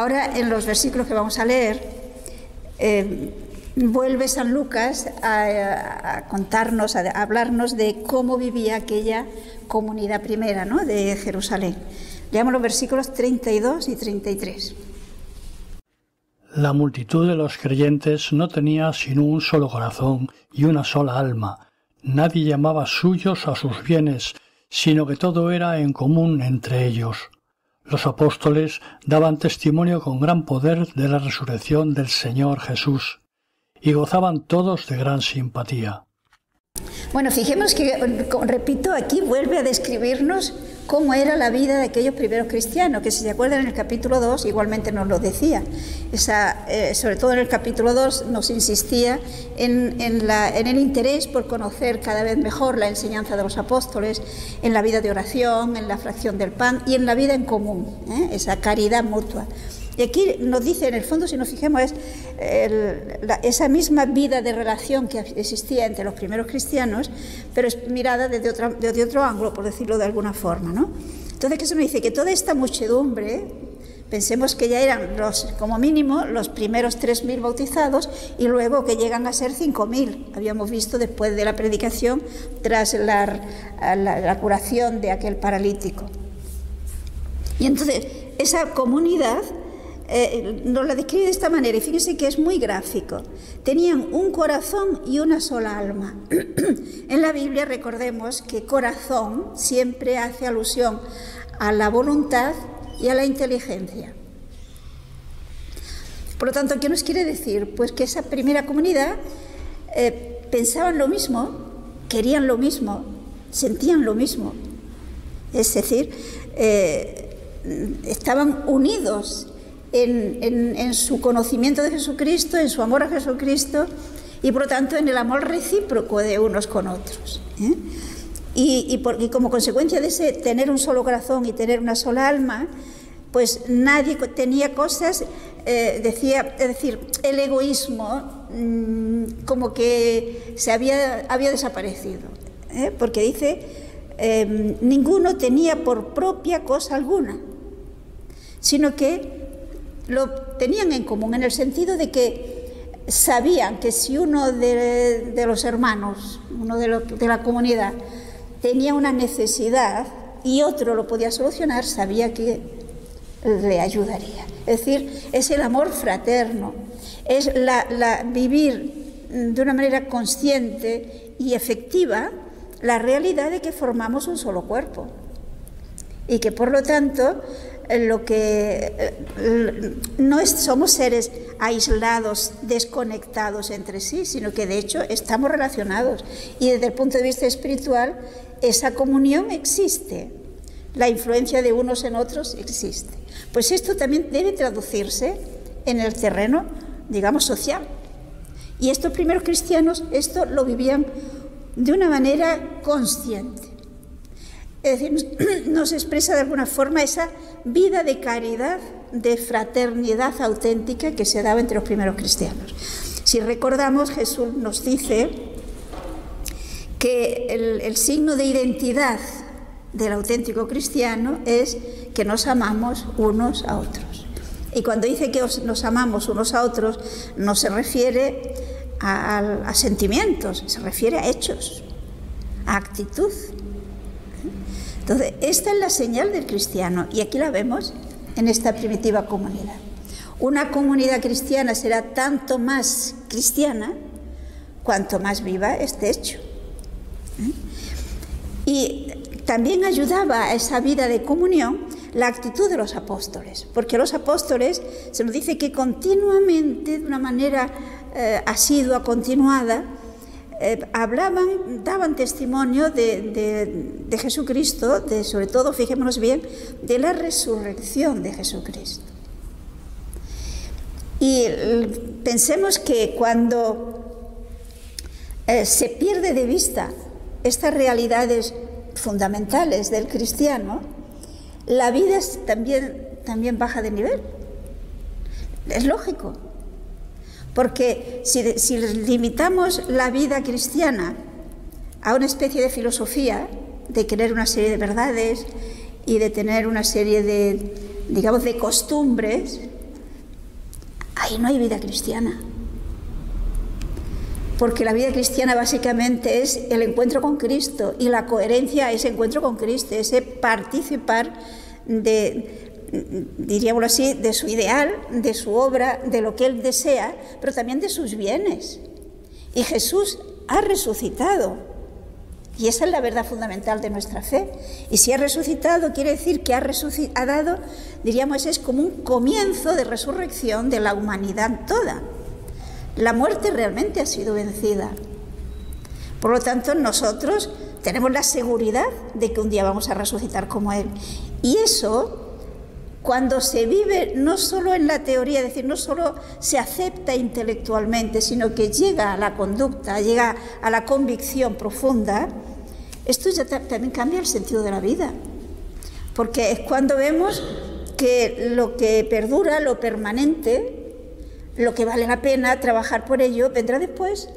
Ahora, en los versículos que vamos a leer, vuelve San Lucas a contarnos, a hablarnos de cómo vivía aquella comunidad primera, ¿no?, de Jerusalén. Leamos los versículos 32 y 33. La multitud de los creyentes no tenía sino un solo corazón y una sola alma. Nadie llamaba suyos a sus bienes, sino que todo era en común entre ellos. Los apóstoles daban testimonio con gran poder de la resurrección del Señor Jesús, y gozaban todos de gran simpatía. Bueno, fijemos que, repito, aquí vuelve a describirnos cómo era la vida de aquellos primeros cristianos, que si se acuerdan en el capítulo 2 igualmente nos lo decía. Sobre todo en el capítulo 2 nos insistía en el interés por conocer cada vez mejor la enseñanza de los apóstoles, en la vida de oración, en la fracción del pan y en la vida en común, esa caridad mutua. Y aquí nos dice, en el fondo, si nos fijemos, es esa misma vida de relación que existía entre los primeros cristianos, pero es mirada desde otro ángulo, por decirlo de alguna forma, ¿no? Entonces, ¿qué se nos dice? Que toda esta muchedumbre, pensemos que ya eran como mínimo los primeros 3.000 bautizados y luego que llegan a ser 5.000. Habíamos visto después de la predicación, tras la curación de aquel paralítico. Y entonces, esa comunidad nos la describe de esta manera, y fíjense que es muy gráfico. Tenían un corazón y una sola alma. En la Biblia recordemos que corazón siempre hace alusión a la voluntad y a la inteligencia. Por lo tanto, ¿qué nos quiere decir? Pues que esa primera comunidad pensaban lo mismo, querían lo mismo, sentían lo mismo. Es decir, estaban unidos en su conocimiento de Jesucristo, en su amor a Jesucristo y por lo tanto en el amor recíproco de unos con otros. Y como consecuencia de ese tener un solo corazón y tener una sola alma, pues nadie tenía cosas, es decir, el egoísmo como que se había desaparecido, porque dice, ninguno tenía por propia cosa alguna, sino que lo tenían en común, en el sentido de que sabían que si uno de los hermanos, uno de la comunidad, tenía una necesidad y otro lo podía solucionar, sabía que le ayudaría. Es decir, es el amor fraterno, es vivir de una manera consciente y efectiva la realidad de que formamos un solo cuerpo y que por lo tanto no somos seres aislados, desconectados entre sí, sino que de hecho estamos relacionados y desde el punto de vista espiritual esa comunión existe, la influencia de unos en otros existe. Pues esto también debe traducirse en el terreno, digamos, social. Y estos primeros cristianos esto lo vivían de una manera consciente. Es decir, nos expresa de alguna forma esa vida de caridad, de fraternidad auténtica que se daba entre los primeros cristianos. Si recordamos, Jesús nos dice que el signo de identidad del auténtico cristiano es que nos amamos unos a otros. Y cuando dice que nos amamos unos a otros, no se refiere a sentimientos, se refiere a hechos, a actitud. Entonces, esta es la señal del cristiano y aquí la vemos en esta primitiva comunidad. Una comunidad cristiana será tanto más cristiana cuanto más viva este hecho. Y también ayudaba a esa vida de comunión la actitud de los apóstoles, porque los apóstoles se nos dice que continuamente, de una manera asidua, continuada, daban testimonio de Jesucristo, sobre todo, fijémonos bien, de la resurrección de Jesucristo. Y pensemos que cuando se pierde de vista estas realidades fundamentales del cristiano, la vida también baja de nivel. Es lógico. Porque si limitamos la vida cristiana a una especie de filosofía, de querer una serie de verdades y de tener una serie de, digamos, de costumbres, ahí no hay vida cristiana. Porque la vida cristiana básicamente es el encuentro con Cristo, y la coherencia es encuentro con Cristo, ese participar diríamoslo así, de su ideal, de su obra, de lo que Él desea, pero también de sus bienes. Y Jesús ha resucitado, y esa es la verdad fundamental de nuestra fe. Y si ha resucitado, quiere decir que ha dado, diríamos, es como un comienzo de resurrección de la humanidad toda. La muerte realmente ha sido vencida. Por lo tanto, nosotros tenemos la seguridad de que un día vamos a resucitar como Él. Y eso, cuando se vive no solo en la teoría, es decir, no solo se acepta intelectualmente, sino que llega a la conducta, llega a la convicción profunda, esto ya también cambia el sentido de la vida. Porque es cuando vemos que lo que perdura, lo permanente, lo que vale la pena trabajar por ello, vendrá después.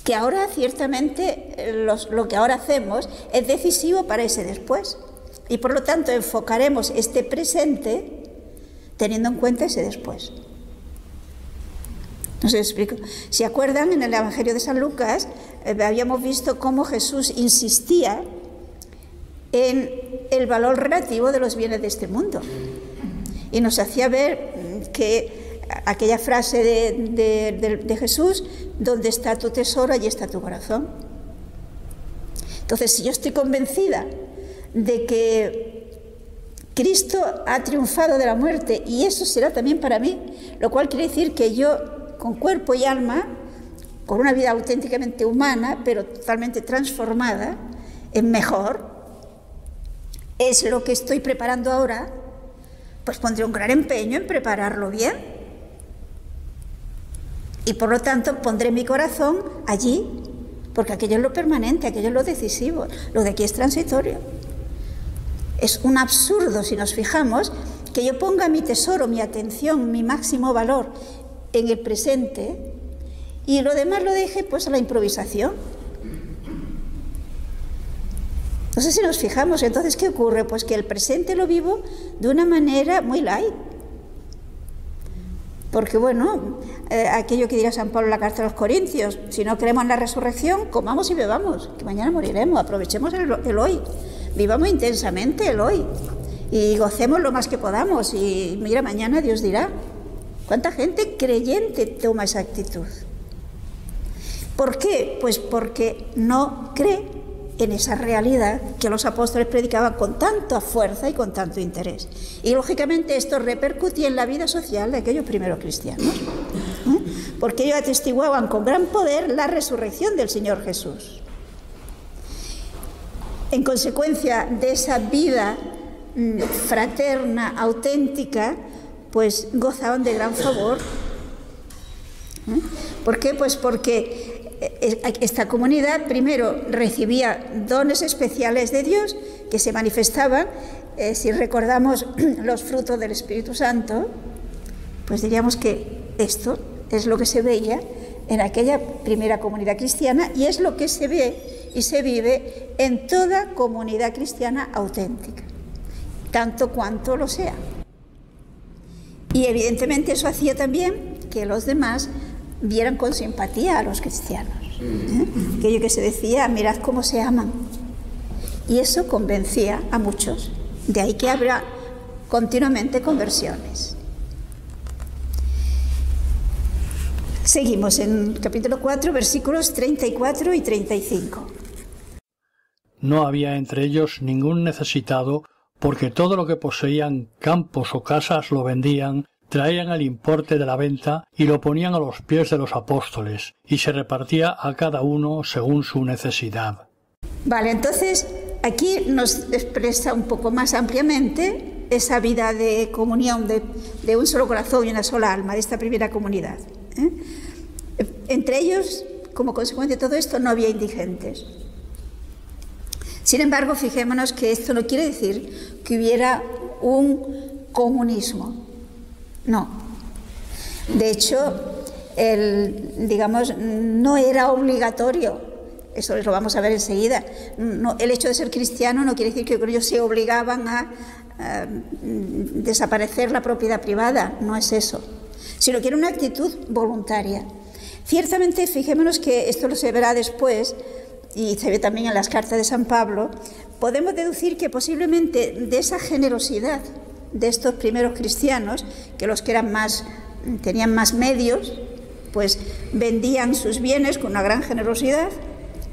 Que ahora, ciertamente, lo que ahora hacemos es decisivo para ese después. Y por lo tanto, enfocaremos este presente teniendo en cuenta ese después. No sé si explico. Si acuerdan, en el Evangelio de San Lucas habíamos visto cómo Jesús insistía en el valor relativo de los bienes de este mundo. Y nos hacía ver que aquella frase de Jesús, donde está tu tesoro, allí está tu corazón. Entonces, si yo estoy convencida de que Cristo ha triunfado de la muerte, y eso será también para mí, lo cual quiere decir que yo, con cuerpo y alma, con una vida auténticamente humana, pero totalmente transformada, es mejor, es lo que estoy preparando ahora, pues pondré un gran empeño en prepararlo bien. Y por lo tanto pondré mi corazón allí, porque aquello es lo permanente, aquello es lo decisivo, lo de aquí es transitorio. Es un absurdo, si nos fijamos, que yo ponga mi tesoro, mi atención, mi máximo valor en el presente y lo demás lo deje pues a la improvisación. No sé si nos fijamos, entonces ¿qué ocurre? Pues que el presente lo vivo de una manera muy light. Porque bueno, aquello que dirá San Pablo en la carta a los Corintios, si no creemos en la resurrección, comamos y bebamos, que mañana moriremos, aprovechemos el hoy, vivamos intensamente el hoy y gocemos lo más que podamos, y mira, mañana Dios dirá. ¿Cuánta gente creyente toma esa actitud? ¿Por qué? Pues porque no cree en esa realidad que los apóstoles predicaban con tanta fuerza y con tanto interés. Y lógicamente esto repercutía en la vida social de aquellos primeros cristianos, porque ellos atestiguaban con gran poder la resurrección del Señor Jesús. En consecuencia de esa vida fraterna, auténtica, pues gozaban de gran favor. ¿Por qué? Pues porque esta comunidad primero recibía dones especiales de Dios que se manifestaban, si recordamos los frutos del Espíritu Santo, pues diríamos que esto es lo que se veía en aquella primera comunidad cristiana y es lo que se ve y se vive en toda comunidad cristiana auténtica, tanto cuanto lo sea. Y evidentemente eso hacía también que los demás vieran con simpatía a los cristianos. Aquello que se decía, mirad cómo se aman. Y eso convencía a muchos. De ahí que habrá continuamente conversiones. Seguimos en capítulo 4, versículos 34 y 35. No había entre ellos ningún necesitado, porque todo lo que poseían, campos o casas, lo vendían, traían el importe de la venta y lo ponían a los pies de los apóstoles, y se repartía a cada uno según su necesidad. Vale, entonces aquí nos expresa un poco más ampliamente esa vida de comunión, de un solo corazón y una sola alma, de esta primera comunidad. Entre ellos, como consecuencia de todo esto, no había indigentes. Sin embargo, fijémonos que esto no quiere decir que hubiera un comunismo. No. De hecho, digamos, no era obligatorio. Eso lo vamos a ver enseguida. No, el hecho de ser cristiano no quiere decir que ellos se obligaban a desaparecer la propiedad privada. No es eso. sino que era una actitud voluntaria. Ciertamente, fijémonos que esto se verá después, y se ve también en las cartas de San Pablo, podemos deducir que posiblemente de esa generosidad de estos primeros cristianos, que los que tenían más medios, pues vendían sus bienes con una gran generosidad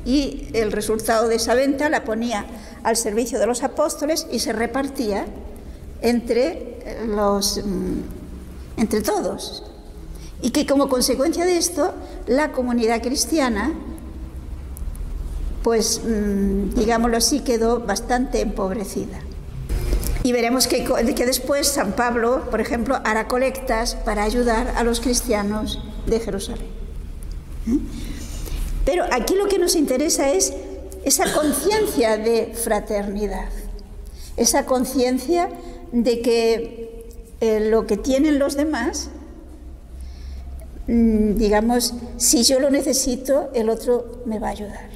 y el resultado de esa venta la ponía al servicio de los apóstoles y se repartía entre todos. Y que como consecuencia de esto, la comunidad cristiana, pues digámoslo así, quedó bastante empobrecida. Y veremos que después San Pablo, por ejemplo, hará colectas para ayudar a los cristianos de Jerusalén. Pero aquí lo que nos interesa es esa conciencia de fraternidad, esa conciencia de que lo que tienen los demás, digamos, si yo lo necesito, el otro me va a ayudar.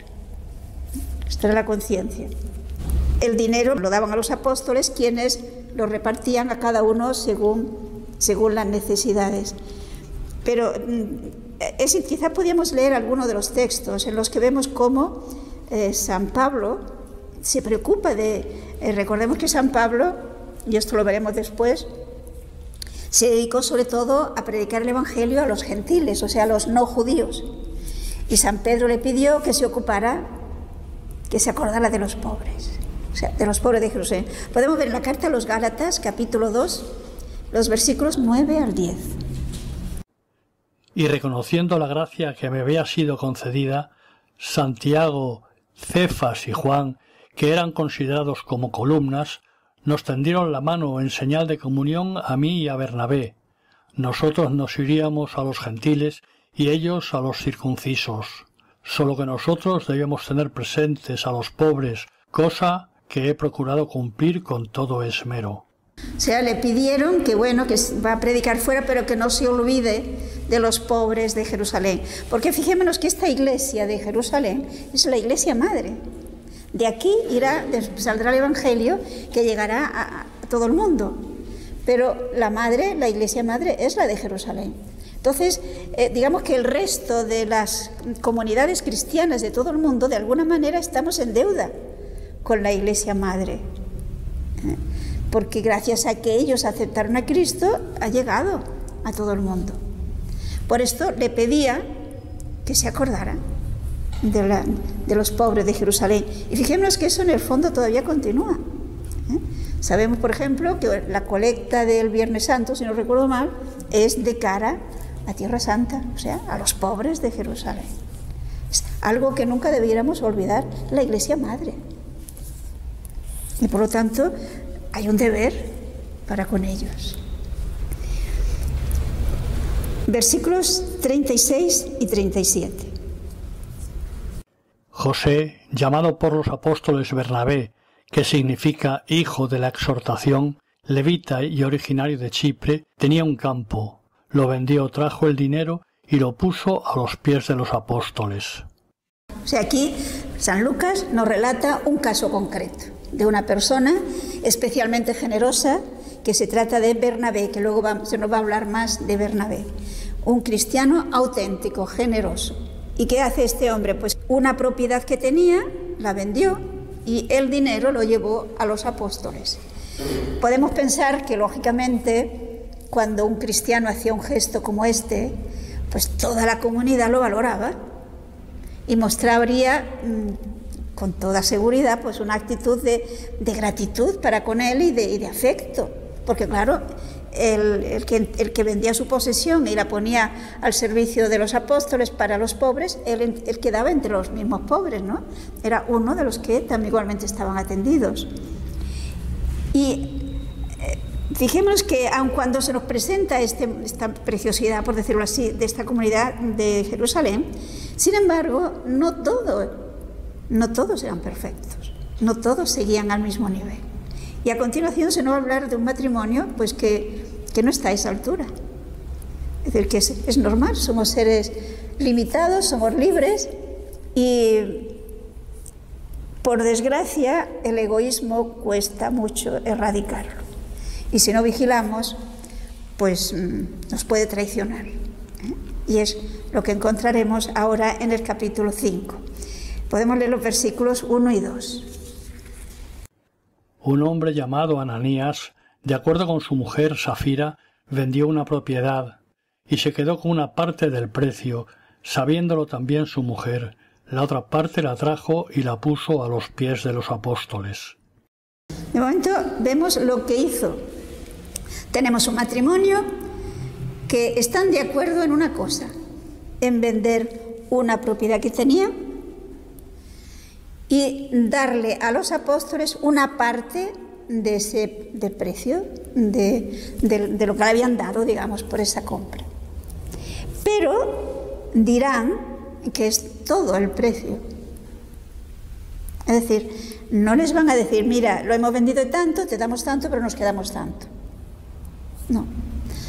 Esta es la conciencia. El dinero lo daban a los apóstoles, quienes lo repartían a cada uno según las necesidades. Pero quizá podíamos leer algunos de los textos en los que vemos cómo San Pablo se preocupa recordemos que San Pablo, y esto lo veremos después, se dedicó sobre todo a predicar el Evangelio a los gentiles, o sea, a los no judíos. Y San Pedro le pidió que se acordara de los pobres, o sea, de los pobres de Jerusalén. Podemos ver en la carta a los Gálatas, capítulo 2, los versículos 9 al 10. Y reconociendo la gracia que me había sido concedida, Santiago, Cefas y Juan, que eran considerados como columnas, nos tendieron la mano en señal de comunión a mí y a Bernabé. Nosotros nos iríamos a los gentiles y ellos a los circuncisos. Solo que nosotros debíamos tener presentes a los pobres, cosa que he procurado cumplir con todo esmero. O sea, le pidieron que va a predicar fuera, pero que no se olvide de los pobres de Jerusalén. Porque fijémonos que esta iglesia de Jerusalén es la iglesia madre. De aquí saldrá el Evangelio que llegará a todo el mundo. Pero la iglesia madre es la de Jerusalén. Entonces, digamos que el resto de las comunidades cristianas de todo el mundo, de alguna manera, estamos en deuda con la iglesia madre. Porque gracias a que ellos aceptaron a Cristo, ha llegado a todo el mundo. Por esto le pedía que se acordara de los pobres de Jerusalén. Y fijémonos que eso en el fondo todavía continúa. Sabemos, por ejemplo, que la colecta del Viernes Santo, si no recuerdo mal, es de cara a Tierra Santa, o sea, a los pobres de Jerusalén. Es algo que nunca debiéramos olvidar, la Iglesia Madre. Y por lo tanto, hay un deber para con ellos. Versículos 36 y 37. José, llamado por los apóstoles Bernabé, que significa hijo de la exhortación, levita y originario de Chipre, tenía un campo, lo vendió, trajo el dinero y lo puso a los pies de los apóstoles. O sea, aquí San Lucas nos relata un caso concreto de una persona especialmente generosa, que se trata de Bernabé, que luego se nos va a hablar más de Bernabé. Un cristiano auténtico, generoso. ¿Y qué hace este hombre? Pues una propiedad que tenía, la vendió y el dinero lo llevó a los apóstoles. Podemos pensar que, lógicamente, cuando un cristiano hacía un gesto como este, pues toda la comunidad lo valoraba y mostraría con toda seguridad pues una actitud de gratitud para con él y de afecto. Porque claro, el que vendía su posesión y la ponía al servicio de los apóstoles para los pobres, él quedaba entre los mismos pobres, ¿no? Era uno de los que también igualmente estaban atendidos. Y fijémonos que aun cuando se nos presenta esta preciosidad, por decirlo así, de esta comunidad de Jerusalén, sin embargo, no todos eran perfectos, no todos seguían al mismo nivel. Y a continuación se nos va a hablar de un matrimonio pues que no está a esa altura. Es decir, que es normal, somos seres limitados, somos libres y, por desgracia, el egoísmo cuesta mucho erradicarlo. Y si no vigilamos, pues nos puede traicionar. Y es lo que encontraremos ahora en el capítulo 5. Podemos leer los versículos 1 y 2. Un hombre llamado Ananías, de acuerdo con su mujer Safira, vendió una propiedad y se quedó con una parte del precio, sabiéndolo también su mujer. La otra parte la trajo y la puso a los pies de los apóstoles. De momento vemos lo que hizo. Tenemos un matrimonio que están de acuerdo en una cosa, en vender una propiedad que tenían y darle a los apóstoles una parte del precio, de lo que le habían dado, digamos, por esa compra. Pero dirán que es todo el precio. Es decir, no les van a decir, mira, lo hemos vendido tanto, te damos tanto, pero nos quedamos tanto. No.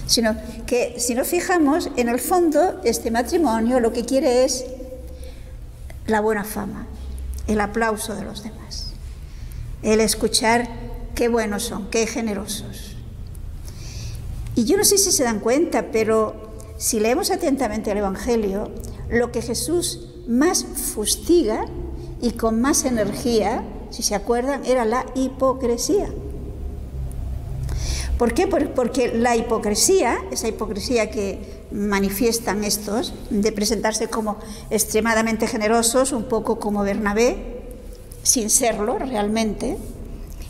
Sino que, si nos fijamos, en el fondo, este matrimonio lo que quiere es la buena fama, el aplauso de los demás, el escuchar qué buenos son, qué generosos. Y yo no sé si se dan cuenta, pero si leemos atentamente el Evangelio, lo que Jesús más fustiga y con más energía, si se acuerdan, era la hipocresía. ¿Por qué? Porque la hipocresía, esa hipocresía que manifiestan estos, de presentarse como extremadamente generosos, un poco como Bernabé, sin serlo realmente,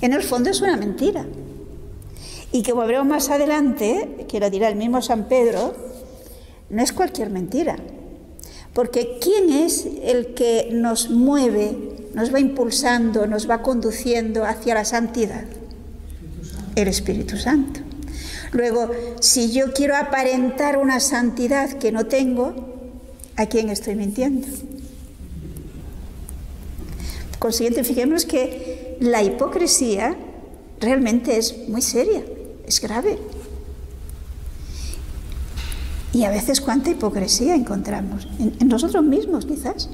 en el fondo es una mentira. Y como veremos más adelante, que lo dirá el mismo San Pedro, no es cualquier mentira. Porque ¿quién es el que nos mueve, nos va impulsando, nos va conduciendo hacia la santidad? El Espíritu Santo. Luego, si yo quiero aparentar una santidad que no tengo, ¿a quién estoy mintiendo? Por consiguiente, fijémonos que la hipocresía realmente es muy seria, es grave. Y a veces cuánta hipocresía encontramos en nosotros mismos, quizás.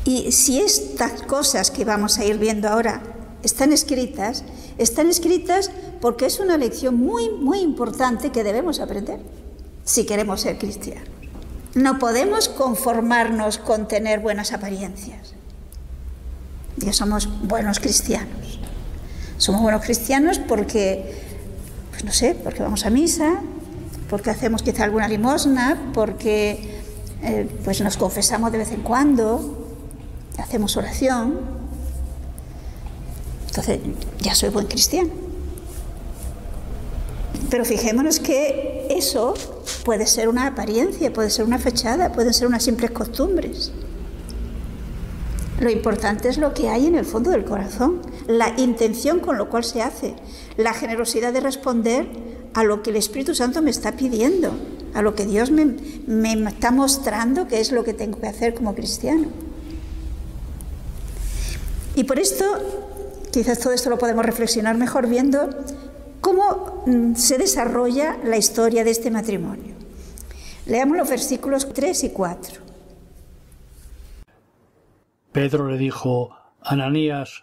Y si estas cosas que vamos a ir viendo ahora están escritas porque es una lección muy, muy importante que debemos aprender si queremos ser cristianos. No podemos conformarnos con tener buenas apariencias. Ya somos buenos cristianos. Somos buenos cristianos porque, pues no sé, porque vamos a misa, porque hacemos quizá alguna limosna, porque pues nos confesamos de vez en cuando, hacemos oración. Entonces, ya soy buen cristiano. Pero fijémonos que eso puede ser una apariencia, puede ser una fachada, pueden ser unas simples costumbres. Lo importante es lo que hay en el fondo del corazón, la intención con lo cual se hace, la generosidad de responder a lo que el Espíritu Santo me está pidiendo, a lo que Dios me está mostrando que es lo que tengo que hacer como cristiano. Y por esto, quizás todo esto lo podemos reflexionar mejor viendo cómo se desarrolla la historia de este matrimonio. Leamos los versículos 3 y 4. Pedro le dijo: Ananías,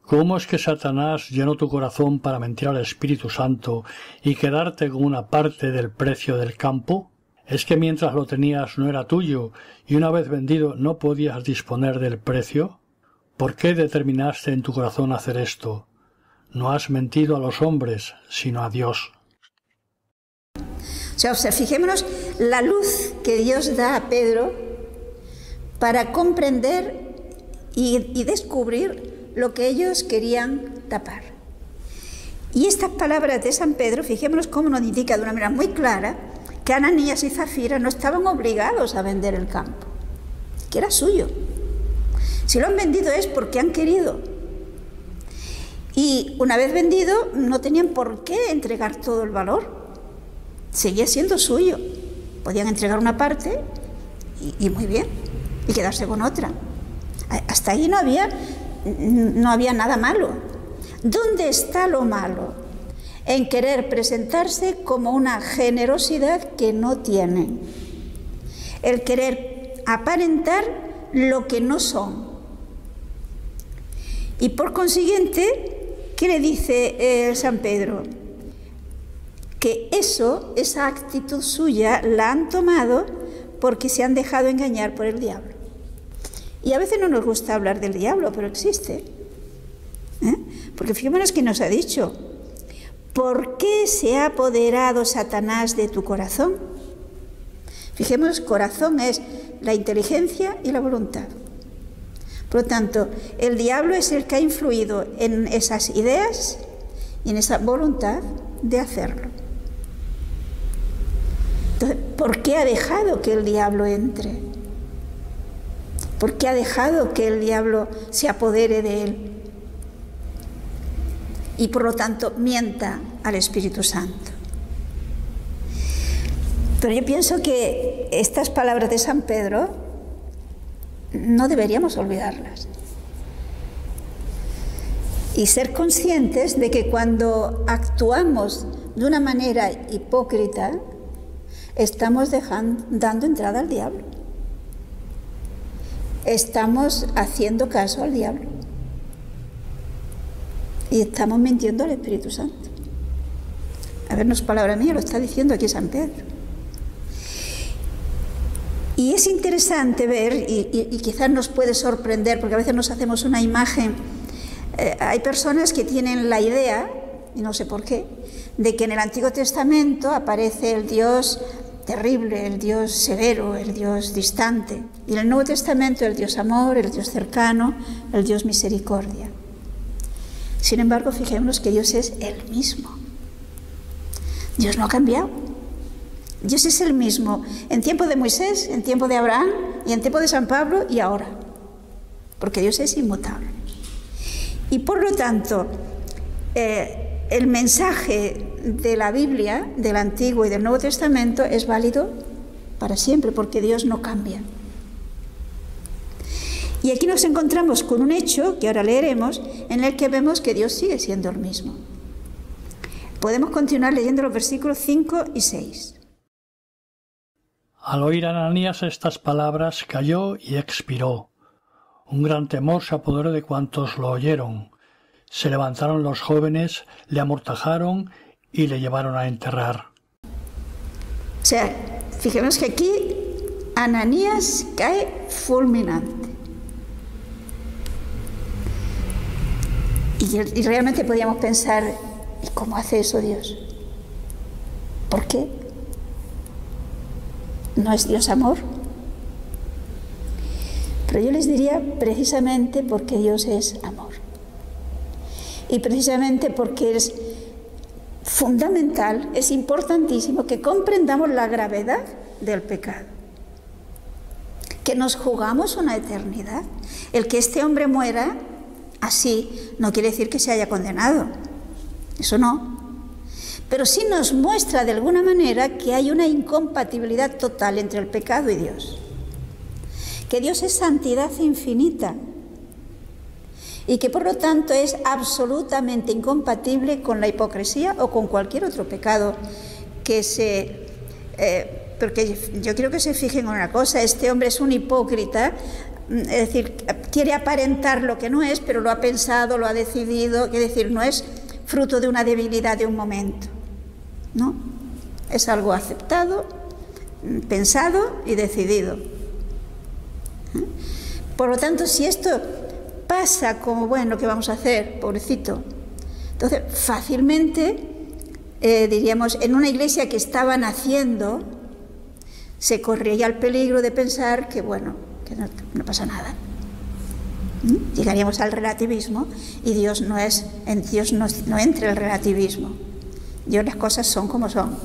¿cómo es que Satanás llenó tu corazón para mentir al Espíritu Santo y quedarte con una parte del precio del campo? ¿Es que mientras lo tenías no era tuyo y una vez vendido no podías disponer del precio? ¿Por qué determinaste en tu corazón hacer esto? No has mentido a los hombres, sino a Dios. O sea, fijémonos la luz que Dios da a Pedro para comprender y descubrir lo que ellos querían tapar. Y estas palabras de San Pedro, fijémonos cómo nos indica de una manera muy clara que Ananías y Zafira no estaban obligados a vender el campo, que era suyo. Si lo han vendido es porque han querido. Y una vez vendido, no tenían por qué entregar todo el valor. Seguía siendo suyo. Podían entregar una parte y muy bien, y quedarse con otra. Hasta ahí no había nada malo. ¿Dónde está lo malo? En querer presentarse como una generosidad que no tienen. El querer aparentar lo que no son. Y por consiguiente, ¿qué le dice San Pedro? que esa actitud suya la han tomado porque se han dejado engañar por el diablo. Y a veces no nos gusta hablar del diablo, pero existe. Porque fíjate que nos ha dicho: ¿por qué se ha apoderado Satanás de tu corazón? Fijémonos, corazón es la inteligencia y la voluntad. Por lo tanto, el diablo es el que ha influido en esas ideas y en esa voluntad de hacerlo. Entonces, ¿por qué ha dejado que el diablo entre? ¿Por qué ha dejado que el diablo se apodere de él? Y por lo tanto mienta al Espíritu Santo. Pero yo pienso que estas palabras de San Pedro no deberíamos olvidarlas. Y ser conscientes de que cuando actuamos de una manera hipócrita, estamos dando entrada al diablo. Estamos haciendo caso al diablo. Y estamos mintiendo al Espíritu Santo. A ver, no es palabra mía, lo está diciendo aquí San Pedro. Y es interesante ver, y quizás nos puede sorprender, porque a veces nos hacemos una imagen. Hay personas que tienen la idea, y no sé por qué, de que en el Antiguo Testamento aparece el Dios terrible, el Dios severo, el Dios distante. Y en el Nuevo Testamento el Dios amor, el Dios cercano, el Dios misericordia. Sin embargo, fijémonos que Dios es el mismo. Dios no ha cambiado. Dios es el mismo en tiempo de Moisés, en tiempo de Abraham y en tiempo de San Pablo y ahora. Porque Dios es inmutable. Y por lo tanto, el mensaje de la Biblia, del Antiguo y del Nuevo Testamento, es válido para siempre, porque Dios no cambia. Y aquí nos encontramos con un hecho, que ahora leeremos, en el que vemos que Dios sigue siendo el mismo. Podemos continuar leyendo los versículos 5 y 6. Al oír Ananías estas palabras, cayó y expiró. Un gran temor se apoderó de cuantos lo oyeron. Se levantaron los jóvenes, le amortajaron y le llevaron a enterrar. O sea, fijemos que aquí Ananías cae fulminante. Y realmente podríamos pensar, ¿y cómo hace eso Dios? ¿Por qué? ¿No es Dios amor? Pero yo les diría precisamente porque Dios es amor. Y precisamente porque es fundamental, es importantísimo que comprendamos la gravedad del pecado. Que nos jugamos una eternidad. El que este hombre muera así no quiere decir que se haya condenado. Eso no. Pero sí nos muestra de alguna manera que hay una incompatibilidad total entre el pecado y Dios. Que Dios es santidad infinita y que por lo tanto es absolutamente incompatible con la hipocresía o con cualquier otro pecado que porque yo quiero que se fijen en una cosa: este hombre es un hipócrita, es decir, quiere aparentar lo que no es, pero lo ha pensado, lo ha decidido, es decir, no es fruto de una debilidad de un momento, ¿no? Es algo aceptado, pensado y decidido. Por lo tanto, si esto pasa como, bueno, ¿qué vamos a hacer? Pobrecito. Entonces, fácilmente, diríamos, en una iglesia que estaba naciendo, se corría el peligro de pensar que, bueno, que no pasa nada. Llegaríamos al relativismo y Dios no entra el relativismo. Dios, las cosas son como son.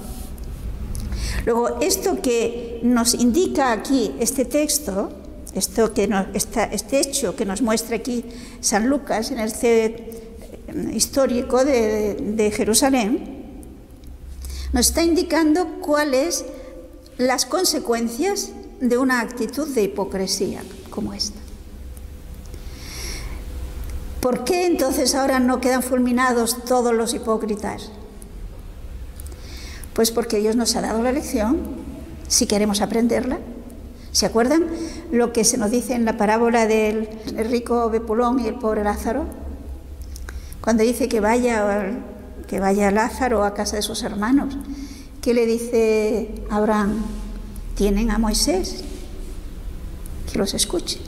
Luego, esto que nos indica aquí este texto, este hecho que nos muestra aquí San Lucas en este histórico de Jerusalén, nos está indicando cuáles las consecuencias de una actitud de hipocresía como esta. ¿Por qué entonces ahora no quedan fulminados todos los hipócritas? Pues porque Dios nos ha dado la lección, si queremos aprenderla. ¿Se acuerdan lo que se nos dice en la parábola del rico Bepulón y el pobre Lázaro? Cuando dice que vaya que vaya Lázaro a casa de sus hermanos. ¿Qué le dice Abraham? Tienen a Moisés, que los escuche.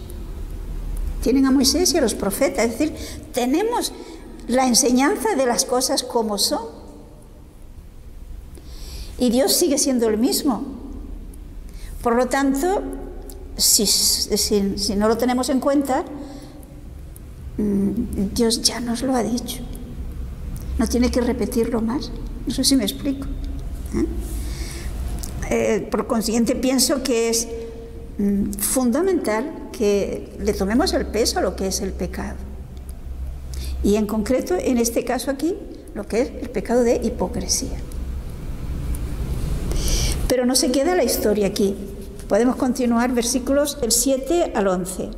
Tienen a Moisés y a los profetas, es decir, tenemos la enseñanza de las cosas como son. Y Dios sigue siendo el mismo. Por lo tanto, si no lo tenemos en cuenta, Dios ya nos lo ha dicho. No tiene que repetirlo más. No sé si me explico. Por consiguiente, pienso que es fundamental que le tomemos el peso a lo que es el pecado. Y en concreto, en este caso aquí, lo que es el pecado de hipocresía. Pero no se queda la historia aquí. Podemos continuar versículos del 7 al 11.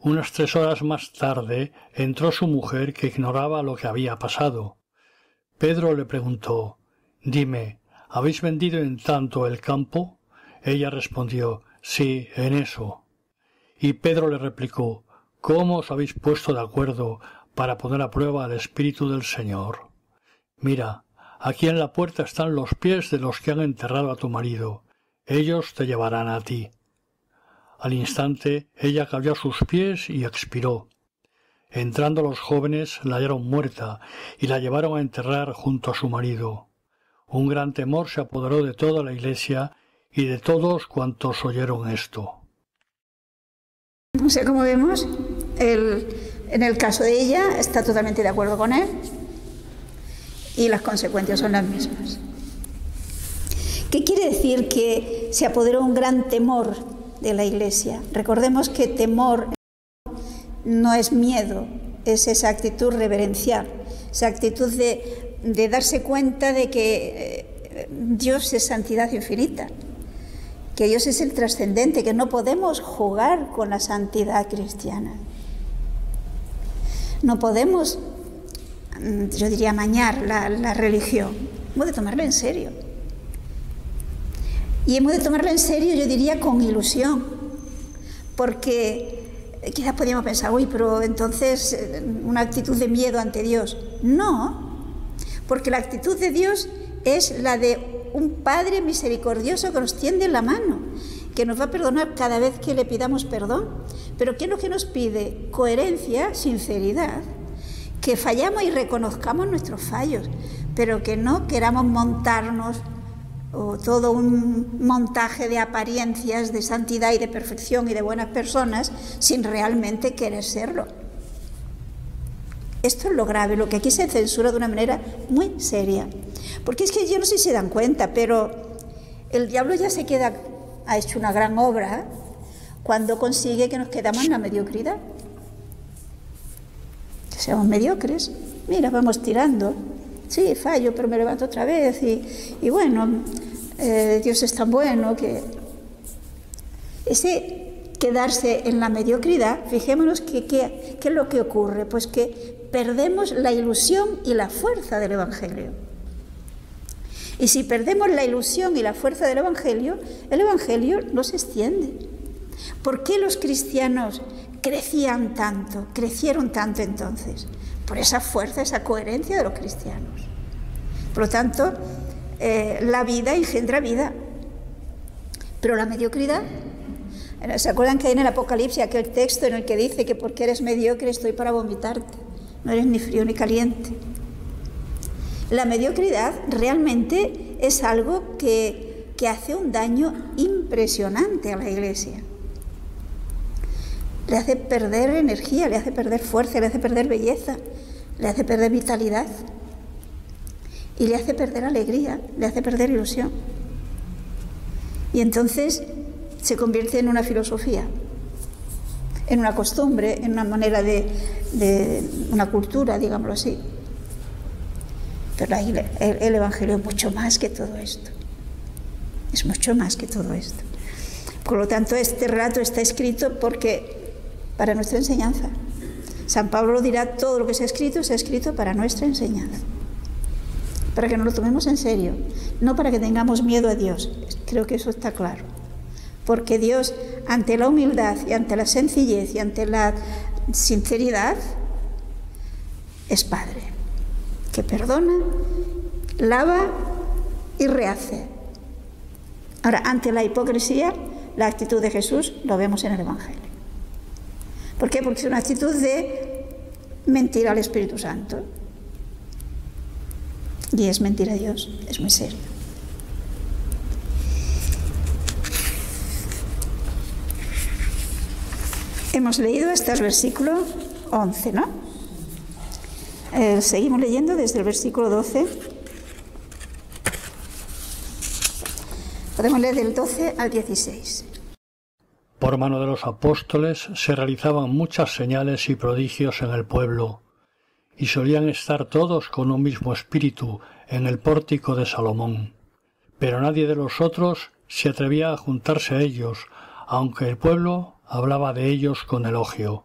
Unas 3 horas más tarde entró su mujer, que ignoraba lo que había pasado. Pedro le preguntó: «Dime, ¿habéis vendido en tanto el campo?» Ella respondió: «Sí, en eso». Y Pedro le replicó: «¿Cómo os habéis puesto de acuerdo para poner a prueba al Espíritu del Señor? Mira, aquí en la puerta están los pies de los que han enterrado a tu marido. Ellos te llevarán a ti». Al instante ella cayó a sus pies y expiró. Entrando los jóvenes la hallaron muerta y la llevaron a enterrar junto a su marido. Un gran temor se apoderó de toda la iglesia y de todos cuantos oyeron esto. O sea, como vemos, en el caso de ella está totalmente de acuerdo con él y las consecuencias son las mismas. ¿Qué quiere decir que se apoderó un gran temor de la iglesia? Recordemos que temor no es miedo, es esa actitud reverencial, esa actitud de darse cuenta de que Dios es santidad infinita, que Dios es el trascendente, que no podemos jugar con la santidad cristiana. No podemos, yo diría, amañar la religión. Hemos de tomarla en serio. Y hemos de tomarla en serio, yo diría, con ilusión. Porque quizás podríamos pensar, uy, pero entonces una actitud de miedo ante Dios. No, porque la actitud de Dios es la de un Padre misericordioso que nos tiende la mano, que nos va a perdonar cada vez que le pidamos perdón. Pero ¿qué es lo que nos pide? Coherencia, sinceridad, que fallamos y reconozcamos nuestros fallos, pero que no queramos montarnos o todo un montaje de apariencias de santidad y de perfección y de buenas personas sin realmente querer serlo. Esto es lo grave, lo que aquí se censura de una manera muy seria. Porque es que yo no sé si se dan cuenta, pero el diablo ya ha hecho una gran obra cuando consigue que nos quedamos en la mediocridad. Que seamos mediocres. Mira, vamos tirando. Sí, fallo, pero me levanto otra vez. Y bueno, Dios es tan bueno que... Ese quedarse en la mediocridad, fijémonos ¿qué es lo que ocurre? Pues que perdemos la ilusión y la fuerza del Evangelio. Y si perdemos la ilusión y la fuerza del Evangelio, el Evangelio no se extiende. ¿Por qué los cristianos crecieron tanto entonces? Por esa fuerza, esa coherencia de los cristianos. Por lo tanto, la vida engendra vida. Pero la mediocridad... ¿Se acuerdan que hay en el Apocalipsis aquel texto en el que dice que porque eres mediocre estoy para vomitarte? No eres ni frío ni caliente. La mediocridad realmente es algo que hace un daño impresionante a la Iglesia. Le hace perder energía, le hace perder fuerza, le hace perder belleza, le hace perder vitalidad y le hace perder alegría, le hace perder ilusión. Y entonces se convierte en una filosofía, en una costumbre, en una manera de una cultura, digámoslo así. Pero el Evangelio es mucho más que todo esto. Es mucho más que todo esto. Por lo tanto, este relato está escrito para nuestra enseñanza. San Pablo dirá, todo lo que se ha escrito para nuestra enseñanza. Para que nos lo tomemos en serio, no para que tengamos miedo a Dios. Creo que eso está claro. Porque Dios, ante la humildad y ante la sencillez y ante la sinceridad, es Padre, que perdona, lava y rehace. Ahora, ante la hipocresía, la actitud de Jesús lo vemos en el Evangelio. ¿Por qué? Porque es una actitud de mentir al Espíritu Santo. Y es mentir a Dios, es muy serio. Hemos leído hasta el versículo 11, ¿no? Seguimos leyendo desde el versículo 12. Podemos leer del 12 al 16. Por mano de los apóstoles se realizaban muchas señales y prodigios en el pueblo, y solían estar todos con un mismo espíritu en el pórtico de Salomón. Pero nadie de los otros se atrevía a juntarse a ellos, aunque el pueblo hablaba de ellos con elogio.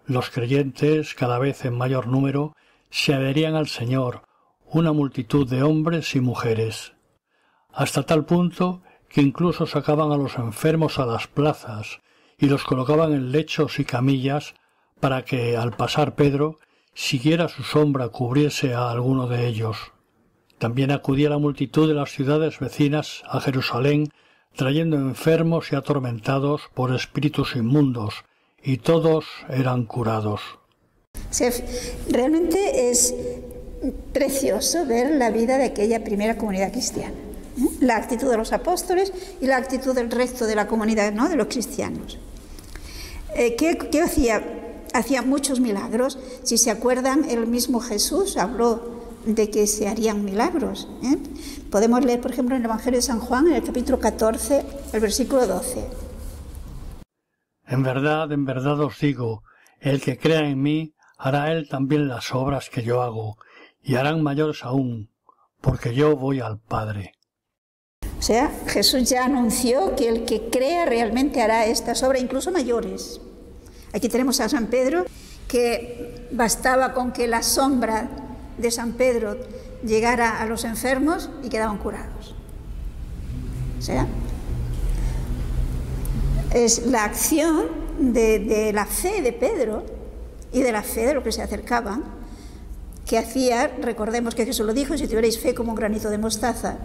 Los creyentes, cada vez en mayor número, se adherían al Señor, una multitud de hombres y mujeres, hasta tal punto que incluso sacaban a los enfermos a las plazas y los colocaban en lechos y camillas para que, al pasar Pedro, siquiera su sombra cubriese a alguno de ellos. También acudía la multitud de las ciudades vecinas a Jerusalén, trayendo enfermos y atormentados por espíritus inmundos, y todos eran curados. Sí, realmente es precioso ver la vida de aquella primera comunidad cristiana, la actitud de los apóstoles y la actitud del resto de la comunidad, ¿no?, de los cristianos. ¿Qué hacía? Hacía muchos milagros. Si se acuerdan, el mismo Jesús habló de que se harían milagros. Podemos leer, por ejemplo, en el Evangelio de San Juan, en el capítulo 14, el versículo 12. En verdad os digo, el que crea en mí, hará él también las obras que yo hago, y harán mayores aún, porque yo voy al Padre. O sea, Jesús ya anunció que el que crea realmente hará estas obras, incluso mayores. Aquí tenemos a San Pedro, que bastaba con que la sombra de San Pedro llegara a los enfermos y quedaban curados. O sea, es la acción de la fe de Pedro y de la fe de los que se acercaban, que hacía, recordemos que Jesús lo dijo, si tuvierais fe como un granito de mostaza,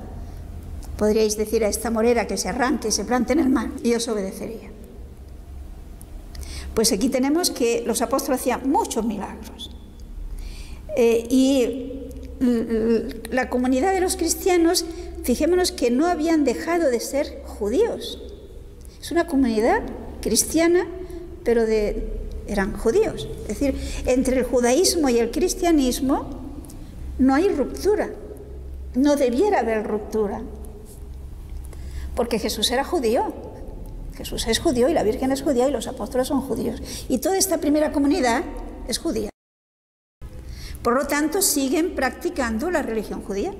podríais decir a esta morera que se arranque y se plante en el mar, y os obedecería. Pues aquí tenemos que los apóstoles hacían muchos milagros. Y la comunidad de los cristianos, fijémonos que no habían dejado de ser judíos. Es una comunidad cristiana, pero eran judíos. Es decir, entre el judaísmo y el cristianismo no hay ruptura. No debiera haber ruptura. Porque Jesús era judío. Jesús es judío y la Virgen es judía y los apóstoles son judíos. Y toda esta primera comunidad es judía. Por lo tanto, siguen practicando la religión judía.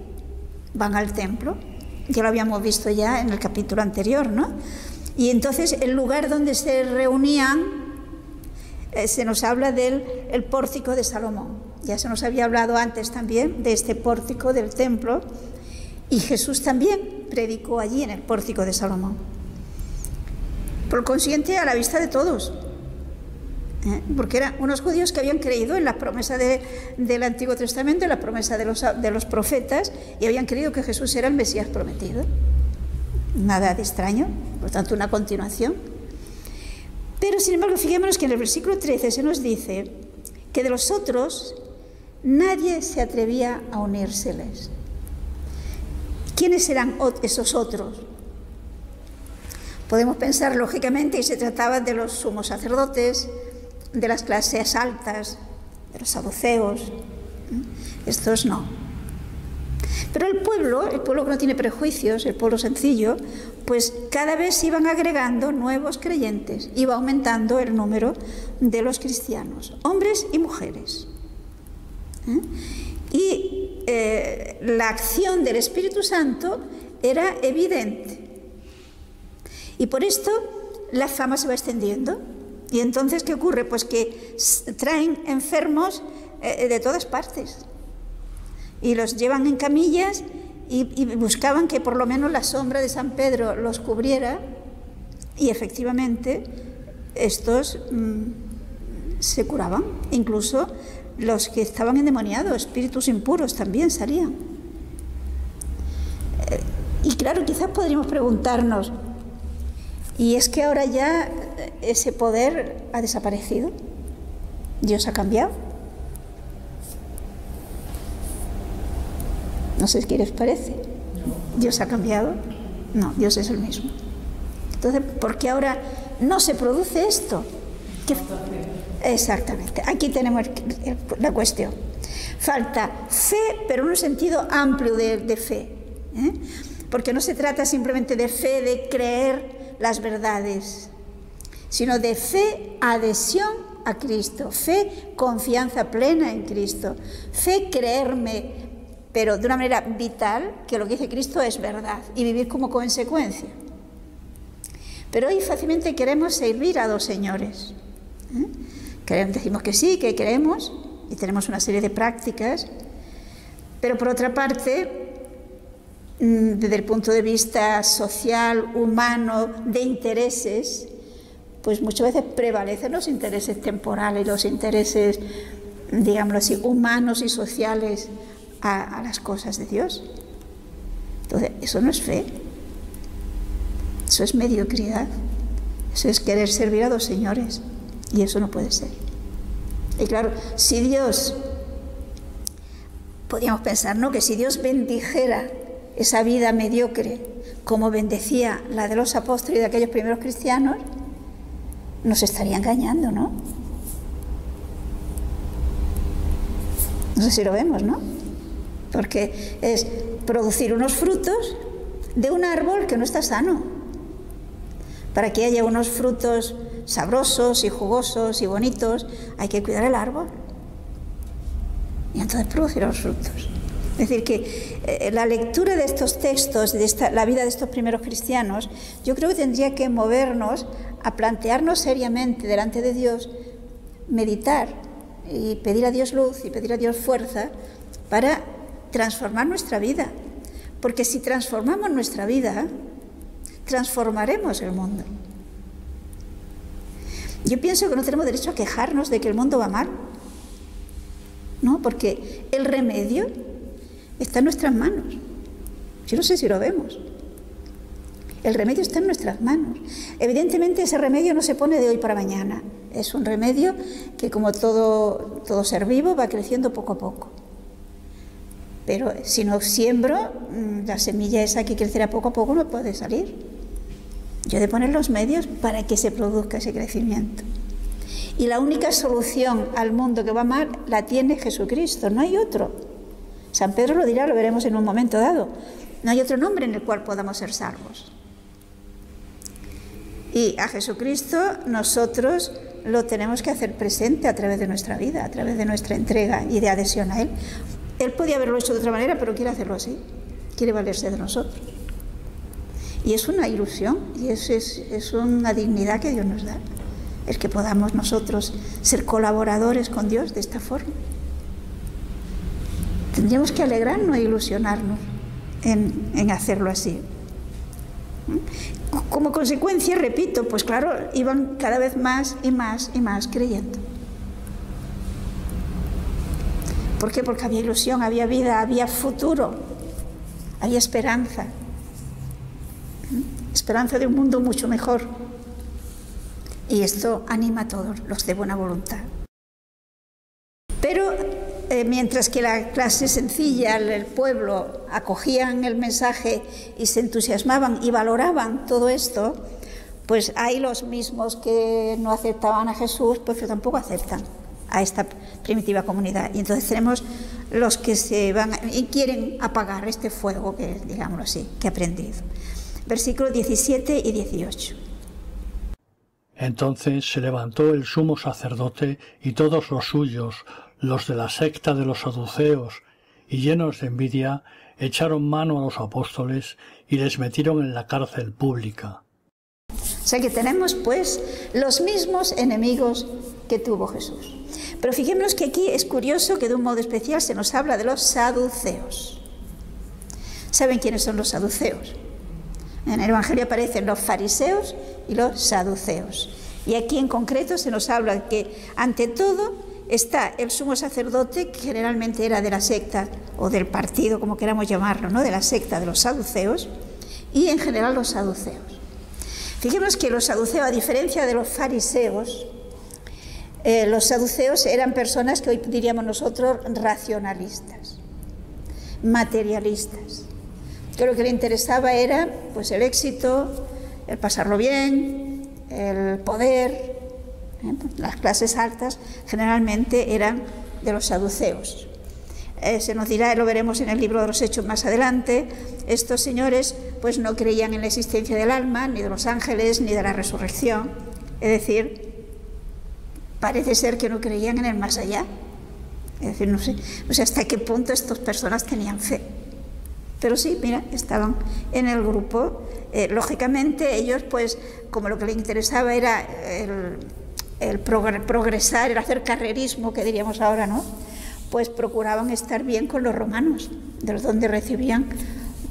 Van al templo. Ya lo habíamos visto ya en el capítulo anterior, ¿no? Y entonces el lugar donde se reunían, se nos habla del pórtico de Salomón. Ya se nos había hablado antes también de este pórtico del templo. Y Jesús también predicó allí en el pórtico de Salomón. Por consiguiente, a la vista de todos. Porque eran unos judíos que habían creído en la promesa del Antiguo Testamento, en la promesa de los profetas, y habían creído que Jesús era el Mesías prometido. Nada de extraño, por tanto una continuación. Pero sin embargo, fijémonos que en el versículo 13 se nos dice que de los otros nadie se atrevía a unírseles. ¿Quiénes eran esos otros? Podemos pensar lógicamente que se trataba de los sumos sacerdotes, de las clases altas, de los saduceos. Estos no. Pero el pueblo que no tiene prejuicios, el pueblo sencillo, pues cada vez se iban agregando nuevos creyentes, iba aumentando el número de los cristianos, hombres y mujeres. Y la acción del Espíritu Santo era evidente. Y por esto la fama se va extendiendo. Y entonces, ¿qué ocurre? Pues que traen enfermos de todas partes. Y los llevan en camillas y buscaban que por lo menos la sombra de San Pedro los cubriera. Y efectivamente, estos se curaban. Incluso los que estaban endemoniados, espíritus impuros también salían. Y claro, quizás podríamos preguntarnos, ¿y es que ahora ya ese poder ha desaparecido? ¿Dios ha cambiado? No sé qué les parece. ¿Dios ha cambiado? No, Dios es el mismo. Entonces, ¿por qué ahora no se produce esto? Exactamente, aquí tenemos la cuestión. Falta fe, pero en un sentido amplio de fe, ¿eh? Porque no se trata simplemente de fe, de creer las verdades, sino de fe, adhesión a Cristo, fe, confianza plena en Cristo, fe, creerme, pero de una manera vital, que lo que dice Cristo es verdad, y vivir como consecuencia. Pero hoy fácilmente queremos servir a dos señores, ¿eh? Decimos que sí, que creemos, y tenemos una serie de prácticas, pero por otra parte, desde el punto de vista social, humano, de intereses, pues muchas veces prevalecen los intereses temporales, los intereses, digámoslo así, humanos y sociales a las cosas de Dios. Entonces, eso no es fe, eso es mediocridad, eso es querer servir a dos señores, y eso no puede ser. Y claro, si Dios, podríamos pensar, ¿no?, que si Dios bendijera esa vida mediocre como bendecía la de los apóstoles y de aquellos primeros cristianos, nos estaría engañando, ¿no? No sé si lo vemos, ¿no? Porque es producir unos frutos de un árbol que no está sano. Para que haya unos frutos sabrosos y jugosos y bonitos, hay que cuidar el árbol. Y entonces producir los frutos. Es decir, que la lectura de estos textos, de la vida de estos primeros cristianos, yo creo que tendría que movernos a plantearnos seriamente delante de Dios, meditar y pedir a Dios luz y pedir a Dios fuerza para transformar nuestra vida. Porque si transformamos nuestra vida, transformaremos el mundo. Yo pienso que no tenemos derecho a quejarnos de que el mundo va mal, ¿no? Porque el remedio está en nuestras manos. Yo no sé si lo vemos. El remedio está en nuestras manos. Evidentemente ese remedio no se pone de hoy para mañana. Es un remedio que, como todo ser vivo, va creciendo poco a poco. Pero si no siembro, la semilla esa que crecerá poco a poco no puede salir. Yo he de poner los medios para que se produzca ese crecimiento. Y la única solución al mundo que va mal la tiene Jesucristo, no hay otro. San Pedro lo dirá, lo veremos en un momento dado. No hay otro nombre en el cual podamos ser salvos. Y a Jesucristo nosotros lo tenemos que hacer presente a través de nuestra vida, a través de nuestra entrega y de adhesión a Él. Él podía haberlo hecho de otra manera, pero quiere hacerlo así. Quiere valerse de nosotros. Y es una ilusión, y es una dignidad que Dios nos da. El que podamos nosotros ser colaboradores con Dios de esta forma. Tendríamos que alegrarnos e ilusionarnos en hacerlo así. Como consecuencia, repito, pues claro, iban cada vez más y más y más creyendo. ¿Por qué? Porque había ilusión, había vida, había futuro, había esperanza. Esperanza de un mundo mucho mejor. Y esto anima a todos los de buena voluntad. Pero mientras que la clase sencilla, el pueblo, acogían el mensaje y se entusiasmaban y valoraban todo esto, pues hay los mismos que no aceptaban a Jesús, pues que tampoco aceptan a esta primitiva comunidad. Y entonces tenemos los que se van y quieren apagar este fuego que, digámoslo así, que ha prendido. Versículos 17 y 18. Entonces se levantó el sumo sacerdote y todos los suyos, los de la secta de los saduceos, y llenos de envidia, echaron mano a los apóstoles y les metieron en la cárcel pública. O sea que tenemos pues los mismos enemigos que tuvo Jesús. Pero fijémonos que aquí es curioso que de un modo especial se nos habla de los saduceos. ¿Saben quiénes son los saduceos? En el Evangelio aparecen los fariseos y los saduceos. Y aquí en concreto se nos habla que, ante todo, está el sumo sacerdote, que generalmente era de la secta o del partido, como queramos llamarlo, ¿no?, de la secta de los saduceos, y en general los saduceos. Fijémonos que los saduceos, a diferencia de los fariseos, los saduceos eran personas que hoy diríamos nosotros racionalistas, materialistas, que lo que le interesaba era pues el éxito, el pasarlo bien, el poder. Las clases altas generalmente eran de los saduceos. Se nos dirá, lo veremos en el libro de los Hechos más adelante, estos señores pues no creían en la existencia del alma, ni de los ángeles, ni de la resurrección. Es decir, parece ser que no creían en el más allá. Es decir, no sé hasta qué punto estas personas tenían fe. Pero sí, mira, estaban en el grupo. Lógicamente ellos, pues, como lo que les interesaba era el progresar, el hacer carrerismo, que diríamos ahora, ¿no?, pues procuraban estar bien con los romanos, de los donde recibían